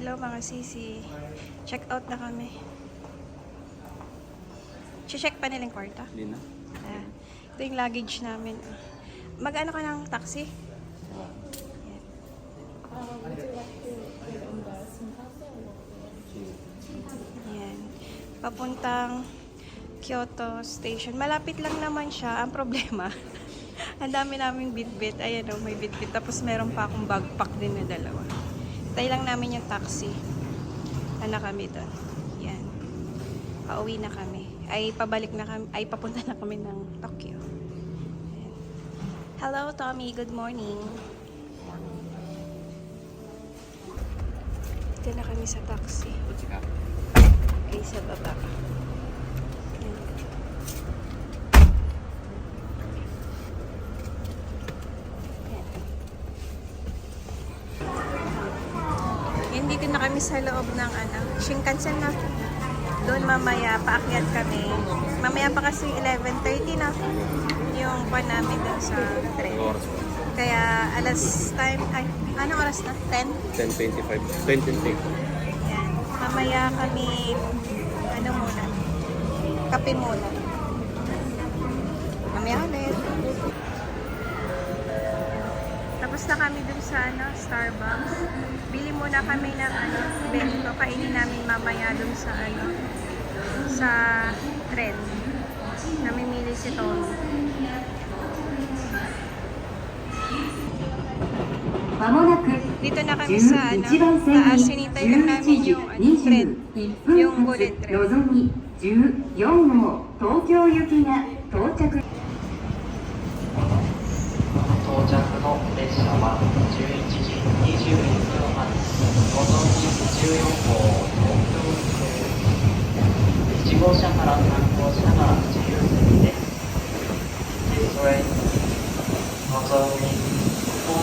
Hello mga sisi. Check out na kami. Check pa nilang kwarta? Hindi na. Ito yung luggage namin. Mag-ano ka ng taxi? Yan. Papuntang Kyoto Station. Malapit lang naman siya. Ang problema, ang dami naming bitbit. Ayan o, may bitbit. Tapos meron pa akong backpack din na dalawa. Tayo lang namin yung taxi. Ano kami doon. Yan. Pauwi na kami. Ay, pabalik na kami. Ay, papunta na kami ng Tokyo. Yan. Hello, Tommy. Good morning. Dito na kami sa taxi. Ay, sa baba. Yan. Yan, dito na kami sa loob ng Shinkansen na. Doon mamaya, paakyat kami. Mamaya pa kasi 11:30 na yung pa namin doon sa train. Kaya anong oras na? 10? 10:25. 10:20. Yan. Mamaya kami, muna? Kape muna. Mamaya ulit. Tapos na kami dun sa Starbucks. Bili muna kami ng bento. Kainin namin mamaya dun sa sa tren. Namimili si Tom. Dito na kami sa taas. Sinintay lang namin yung tren. Yung bullet train. 14号東京行きが到着。到着の列車は11時20分発のぞみ14号東京行きです。1号車から3号車が自由席です。This train のぞみ14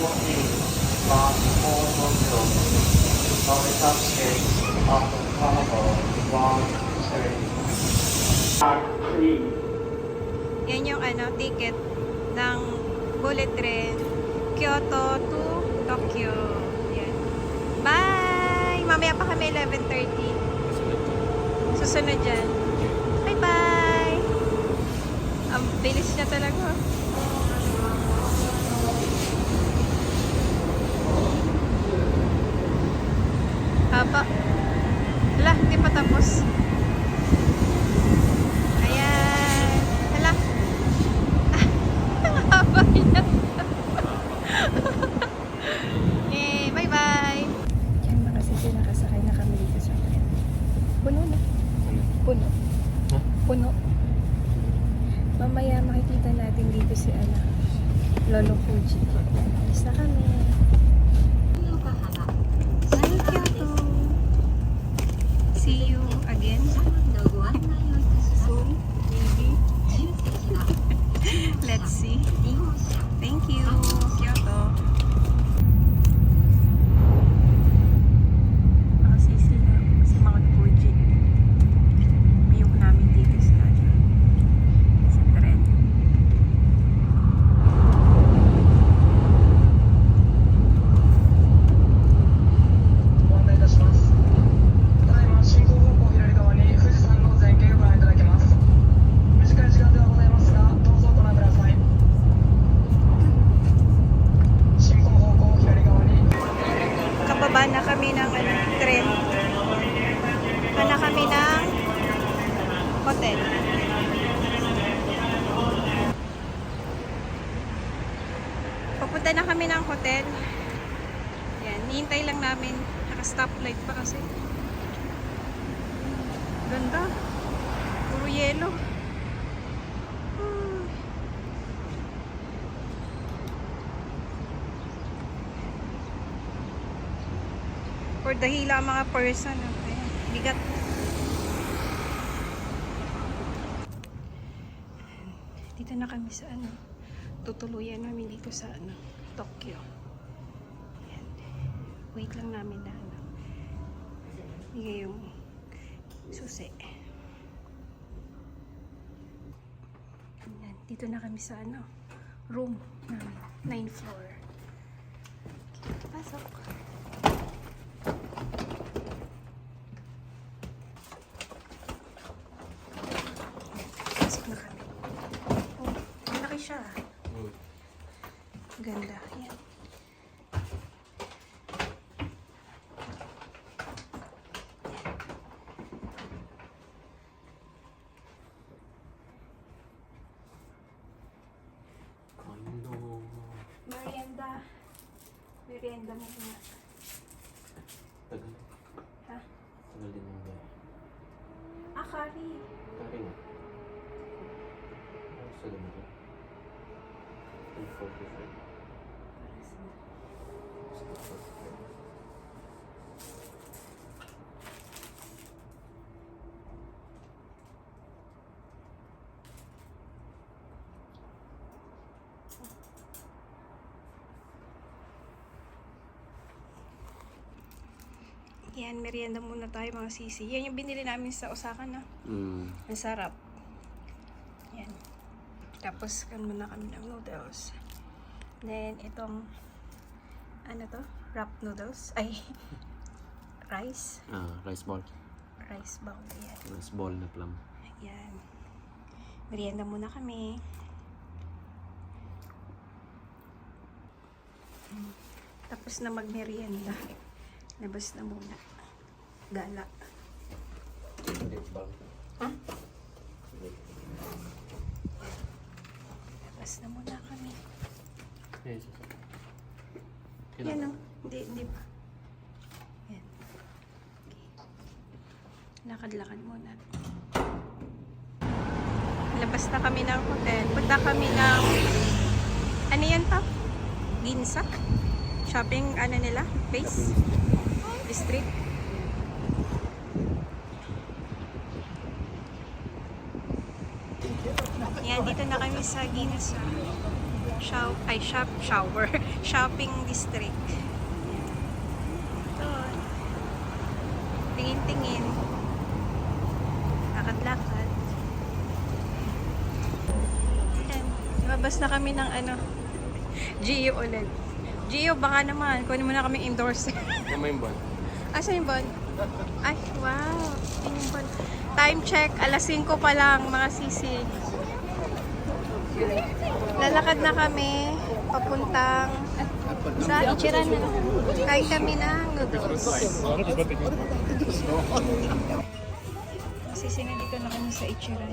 は東京 No reception of cargo 13 Yan yung ticket ng bullet train Kyoto to Tokyo. Yan. Bye! Mamaya pa kami 11:30. Susunod dyan. Bye-bye! Ang bilis niya talaga. Haba. Hala, hindi pa tapos. Ayan. Hala. Ang haba niya. Yay, bye-bye. Yan, makasisi nakasakay na kami dito sa tren. Puno na. Puno. Puno. Mamaya makikita natin dito si Lolo Fuji. Alis na kami. See you again soon, maybe. Let's see. Thank you, Kyoto. Makasisi na si Mount Fuji. Biyok namin dito sa tren. Kababa na kami ng tren. Na kami ng hotel. Papunta na kami ng hotel. Yan, hihintay lang namin. Naka-stoplight pa kasi. Ganda. Puro yelo. For dahila mga person. Okay. Bigat. Dito na kami sa tutuluyan namin dito sa Tokyo. Ayan. Wait lang namin na bigay yung susi. Ayan. Dito na kami sa room namin. 9th floor. Okay, pasok. Merienda mo na. Tagal. Ha? Tagal din yung biyahe. Kari. Kari mo. Ano sa ganito? 10:45. Yan, merienda muna tayo mga sisi. Yan yung binili namin sa Osaka na. Mm. Ang sarap. Yan. Tapos, kan muna kami ng noodles. Then, itong, ano to? Wrap noodles. Ay, rice. Rice ball. Rice bowl. Yan. Rice ball na plum. Yan. Merienda muna kami. Tapos na magmerienda. Labas na muna. Gala. Late ball. Ha? Labas na muna kami. Yes. Yan o. Hindi pa. Yan. Okay. Lakad-lakad muna. Labas na kami ng hotel. Punta kami ng... Ano yan pa? Ginza? Shopping, ano nila? Place? District? Yan, dito na kami sa Ginza. Shower. Shopping district. Yan. Ito. Tingin-tingin. Lakad-lakad. Yan. Lumabas na kami ng ano, Gio ulit. Gio, baka naman. Kunin mo na kami indoors. Ano yung ball? Asa yung bon? Ay, wow. Yun yung bon. Time check. Alas 5 pa lang, mga sisi. Lalakad na kami. Papuntang sa Ichiran na. Kain kami ng noodles. Sisi na dito na kami sa Ichiran.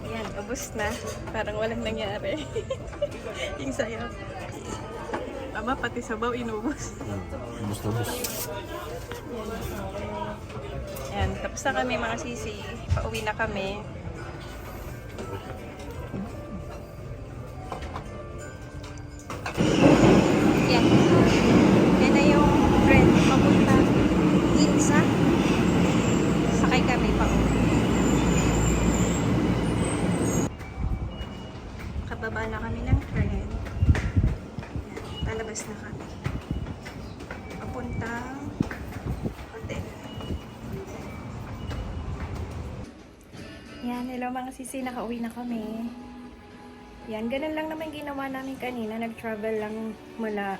Yan, ubos na. Parang walang nangyari. Yung sayo. Tama, pati sabaw inubos. Gusto. Yan, tapos na kami mga sisi. Pauwi na kami. Yan. Yan na yung friend papunta Ginza. Sakay kami pauwi. Kababa na kami ng friend. Yan, lalabas na kami. Papuntang hotel. Yan, hello mga sisi, nakauwi na kami. Yan, ganun lang naman ginawa namin kanina. Nag-travel lang mula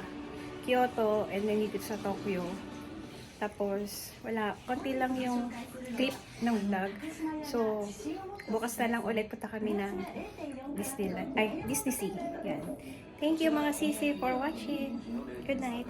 Kyoto and then dito sa Tokyo. Tapos, wala. Konti lang yung clip ng vlog. So, bukas na lang ulit punta kami ng Disneyland. Ay, Disney Sea. Yan. Thank you mga sisi for watching. Good night.